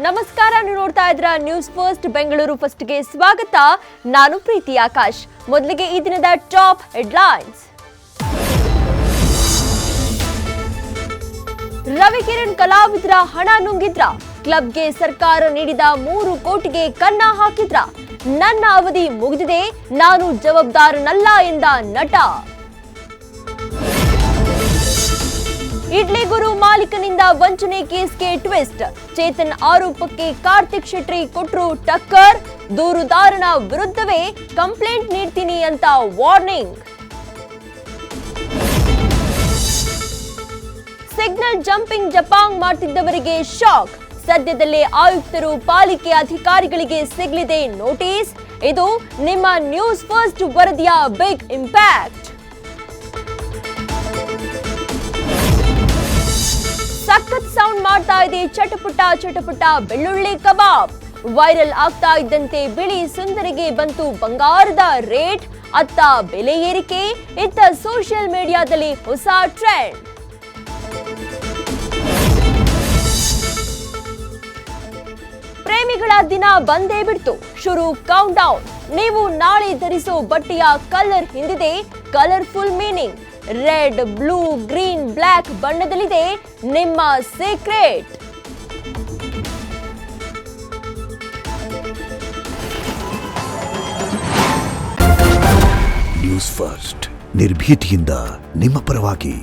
ನಮಸ್ಕಾರ, ನೀವು ನೋಡ್ತಾ ಇದ್ದೀರಾ ನ್ಯೂಸ್ ಫಸ್ಟ್ ಬೆಂಗಳೂರು ಫಸ್ಟ್ಗೆ ಸ್ವಾಗತ. ನಾನು ಪ್ರೀತಿ ಆಕಾಶ್. ಮೊದಲಿಗೆ ಈ ದಿನದ ಟಾಪ್ ಹೆಡ್ಲೈನ್ಸ್. ರವಿಕಿರಣ್ ಕಲಾವಿದರ ಹಣ ನುಂಗಿದ್ರ, ಕ್ಲಬ್ಗೆ ಸರ್ಕಾರ ನೀಡಿದ 3 ಕೋಟಿಗೆ ಕನ್ನ ಹಾಕಿದ್ರ, ನನ್ನ ಅವಧಿ ಮುಗಿದಿದೆ, ನಾನು ಜವಾಬ್ದಾರನಲ್ಲ ಎಂದ ನಟ. ಇಡ್ಲಿ ಗುರು ಮಾಲೀಕನಿಂದ ವಂಚನೆ ಕೇಸ್ಗೆ ಟ್ವಿಸ್ಟ್, ಚೇತನ್ ಆರೋಪಕ್ಕೆ ಕಾರ್ತಿಕ್ ಶೆಟ್ಟಿ ಕೊಟ್ರು ಟಕ್ಕರ್, ದೂರುದಾರನ ವಿರುದ್ಧವೇ ಕಂಪ್ಲೇಂಟ್ ನೀಡ್ತೀನಿ ಅಂತ ವಾರ್ನಿಂಗ್. ಸಿಗ್ನಲ್ ಜಂಪಿಂಗ್ ಜಪಾಂಗ್ ಮಾಡ್ತಿದ್ದವರಿಗೆ ಶಾಕ್, ಸದ್ಯದಲ್ಲೇ ಆಯುಕ್ತರು ಪಾಲಿಕೆ ಅಧಿಕಾರಿಗಳಿಗೆ ಸಿಗಲಿದೆ ನೋಟಿಸ್. ಇದು ನಿಮ್ಮ ನ್ಯೂಸ್ ಫಸ್ಟ್ ವರದಿಯ ಬಿಗ್ ಇಂಪ್ಯಾಕ್ಟ್. ಸಖತ್ ಸೌಂಡ್ ಮಾಡ್ತಾ ಇದೆ ಚಟಪಟ ಬೆಳ್ಳುಳ್ಳಿ ಕಬಾಬ್. ವೈರಲ್ ಆಗ್ತಾ ಇದ್ದಂತೆ ಬಿಳಿ ಸುಂದರಿಗೆ ಬಂತು ಬಂಗಾರದ ರೇಟ್, ಅತ್ತ ಬೆಲೆ ಏರಿಕೆ, ಇತ್ತ ಸೋಷಿಯಲ್ ಮೀಡಿಯಾದಲ್ಲಿ ಹೊಸ ಟ್ರೆಂಡ್. ಪ್ರೇಮಿಗಳ ದಿನ ಬಂದೇ ಬಿಡ್ತು, ಶುರು ಕೌಂಟ್ ಡೌನ್. ನೀವು ನಾಳೆ ಧರಿಸೋ ಬಟ್ಟೆಯ ಕಲರ್ ಹಿಂದಿದೆ colourful meaning. Red, blue, green, black ಬಣ್ಣದಲ್ಲಿದೆ ನಿಮ್ಮ ಸೀಕ್ರೆಟ್. ನ್ಯೂಸ್ ಫಸ್ಟ್ ನಿರ್ಭೀತಿಯಿಂದ ನಿಮ್ಮ ಪರವಾಗಿ.